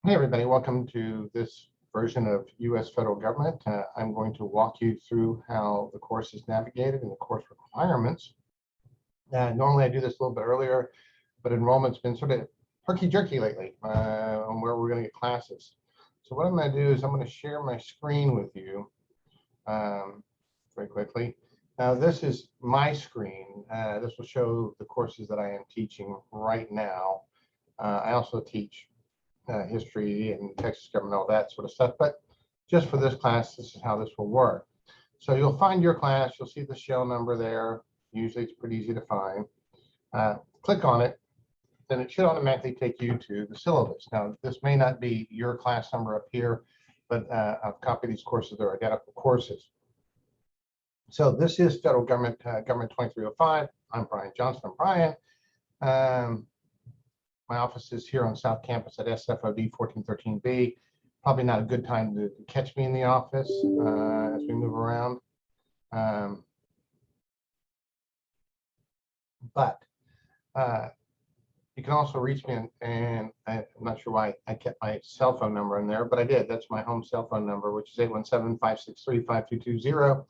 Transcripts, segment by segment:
Hey everybody, welcome to this version of U.S. federal government. I'm going to walk you through how the course is navigated and the course requirements. Normally I do this a little bit earlier, but enrollment's been sort of herky-jerky lately on where we're going to get classes. So what I'm going to do is I'm going to share my screen with you very quickly. Now this is my screen. This will show the courses that I am teaching right now. I also teach history and Texas government, all that sort of stuff. But just for this class, this is how this will work. So you'll find your class, you'll see the shell number there. Usually it's pretty easy to find. Click on it, then it should automatically take you to the syllabus. Now, this may not be your class number up here, but I've copied these courses, they're identical courses. So this is Federal Government, Government 2305. I'm Brian Johnson. I'm Brian. My office is here on South Campus at SFOD 1413B. Probably not a good time to catch me in the office as we move around. But you can also reach me, and I'm not sure why I kept my cell phone number in there, but I did. That's my home cell phone number, which is 817-563-5220.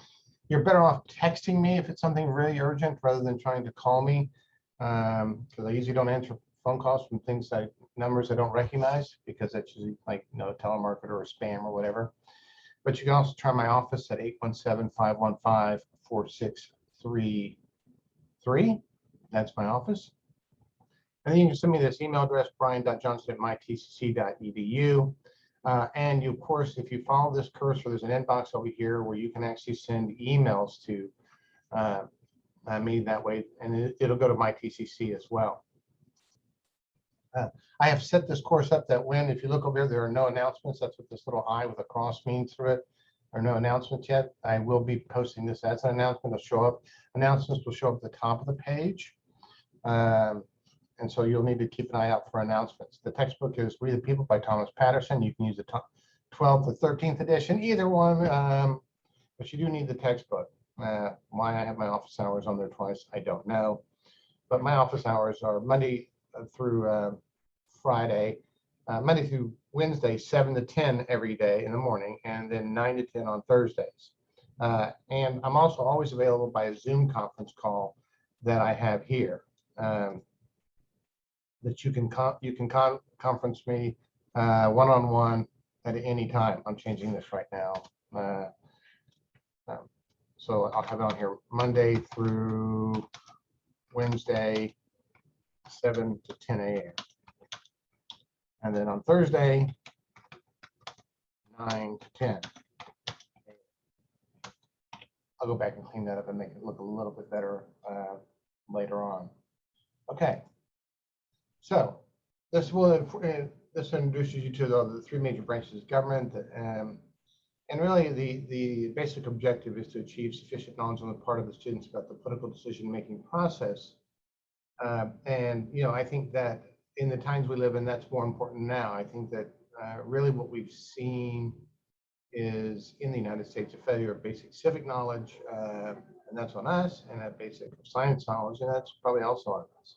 You're better off texting me if it's something really urgent rather than trying to call me, because I usually don't answer phone calls from numbers I don't recognize, because that's usually like, a telemarketer or spam or whatever. But you can also try my office at 817-515-4633. That's my office. And then you can send me this email address, brian.johnson@mytcc.edu. And you, of course, if you follow this cursor, there's an inbox over here where you can actually send emails to me that way, and it'll go to MyTCC as well. I have set this course up that when, if you look over here, there are no announcements. That's what this little I with a cross means through it. There are no announcements yet. I will be posting this as an announcement. It'll show up. Announcements will show up at the top of the page. And so you'll need to keep an eye out for announcements. The textbook is We the People by Thomas Patterson. You can use the 12th or 13th edition, either one, but you do need the textbook. Why I have my office hours on there twice, I don't know. But my office hours are Monday through Friday, Monday through Wednesday, 7 to 10 every day in the morning, and then 9 to 10 on Thursdays. And I'm also always available by a Zoom conference call that I have here. That you can conference me one-on-one at any time. I'm changing this right now. So I'll have it on here Monday through Wednesday, 7 to 10 a.m. And then on Thursday, 9 to 10. I'll go back and clean that up and make it look a little bit better later on. Okay. So this introduces you to the three major branches of government. And really the basic objective is to achieve sufficient knowledge on the part of the students about the political decision-making process. And I think that in the times we live in, that's more important now. I think that really what we've seen is in the United States a failure of basic civic knowledge, and that's on us, and that basic science knowledge, and that's probably also on us.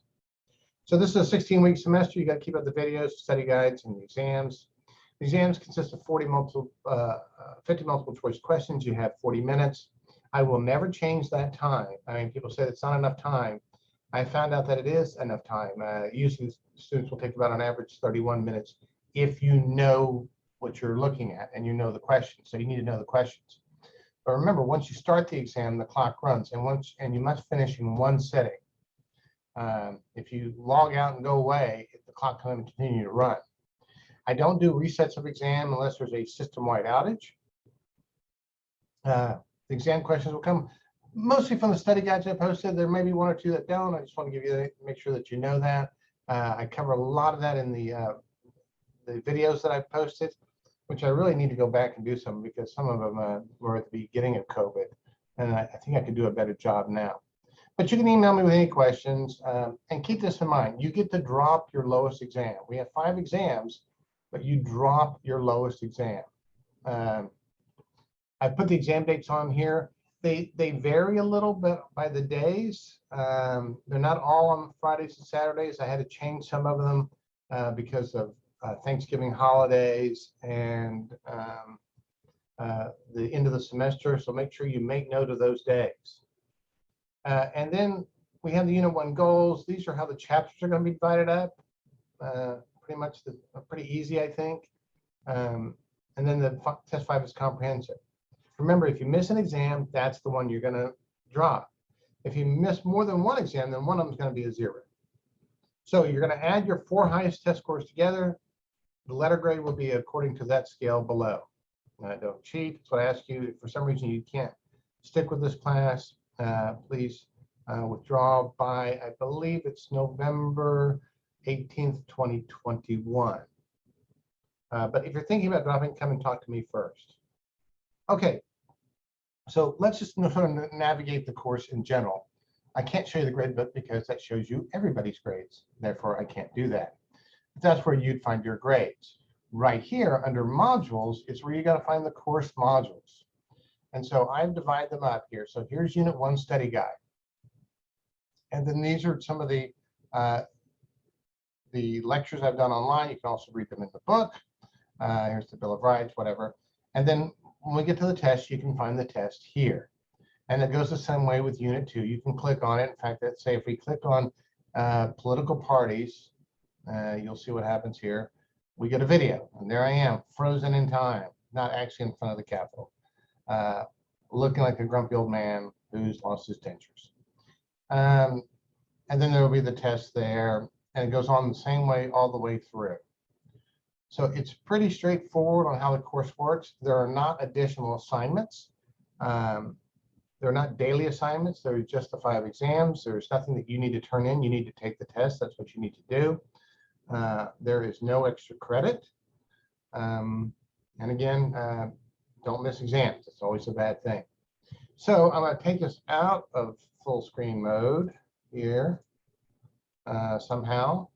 So this is a 16-week semester. You got to keep up the videos, study guides, and the exams. The exams consist of 50 multiple choice questions. You have 40 minutes. I will never change that time. I mean, people say it's not enough time. I found out that it is enough time. Usually students will take about on average 31 minutes if you know what you're looking at and you know the questions. So you need to know the questions. But remember, once you start the exam, the clock runs, and you must finish in one sitting. If you log out and go away, the clock can continue to run. I don't do resets of exam unless there's a system-wide outage. The exam questions will come mostly from the study guides I posted. There may be one or two that don't. I just want to give you make sure that you know that. I cover a lot of that in the videos that I've posted, which I really need to go back and do some, because some of them were at the beginning of COVID, and I think I could do a better job now. But you can email me with any questions, and keep this in mind. You get to drop your lowest exam. We have 5 exams, but you drop your lowest exam. I put the exam dates on here. They vary a little bit by the days. They're not all on Fridays and Saturdays. I had to change some of them because of Thanksgiving holidays and the end of the semester. So make sure you make note of those days. And then we have the Unit 1 goals. These are how the chapters are going to be divided up. Pretty much pretty easy, I think. And then the test 5 is comprehensive. Remember, if you miss an exam, that's the one you're going to drop. If you miss more than one exam, then one of them is going to be a 0. So you're going to add your 4 highest test scores together. The letter grade will be according to that scale below. Don't cheat. That's what I ask you. If for some reason you can't stick with this class, please withdraw by, I believe it's November 18th, 2021. But if you're thinking about dropping, come and talk to me first. Okay, so let's just sort of navigate the course in general. I can't show you the grade book because that shows you everybody's grades. Therefore, I can't do that. But that's where you'd find your grades. Right here under modules is where you got to find the course modules. And so I've divided them up here. So here's Unit 1 study guide. And then these are some of the lectures I've done online. You can also read them in the book. Here's the Bill of Rights, whatever. And then when we get to the test, you can find the test here. And it goes the same way with Unit 2. You can click on it. In fact, let's say if we click on political parties, you'll see what happens here. We get a video, and there I am, frozen in time, not actually in front of the Capitol, looking like a grumpy old man who's lost his dentures. And then there will be the test there, and it goes on the same way all the way through. So it's pretty straightforward on how the course works. There are not additional assignments. They're not daily assignments. They're just the 5 exams. There's nothing that you need to turn in. You need to take the test. That's what you need to do. There is no extra credit. And again, don't miss exams. It's always a bad thing. So I'm going to take us out of full screen mode here somehow.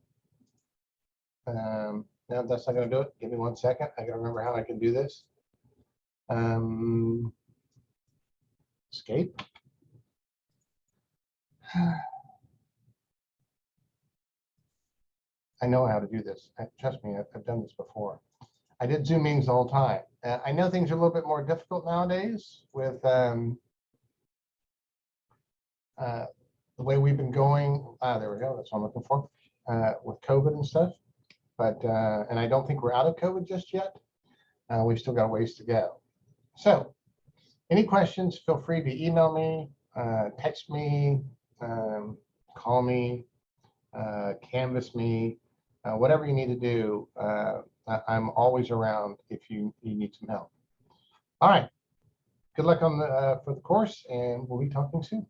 No, that's not going to do it. Give me 1 second. I got to remember how I can do this. Escape. I know how to do this. Trust me, I've done this before. I did Zoom meetings the whole time. I know things are a little bit more difficult nowadays with the way we've been going. There we go. That's what I'm looking for with COVID and stuff. But and I don't think we're out of COVID just yet. We've still got a ways to go. So any questions, feel free to email me, text me, call me, canvas me, whatever you need to do. I'm always around if you need some help. All right. Good luck on for the course, and we'll be talking soon.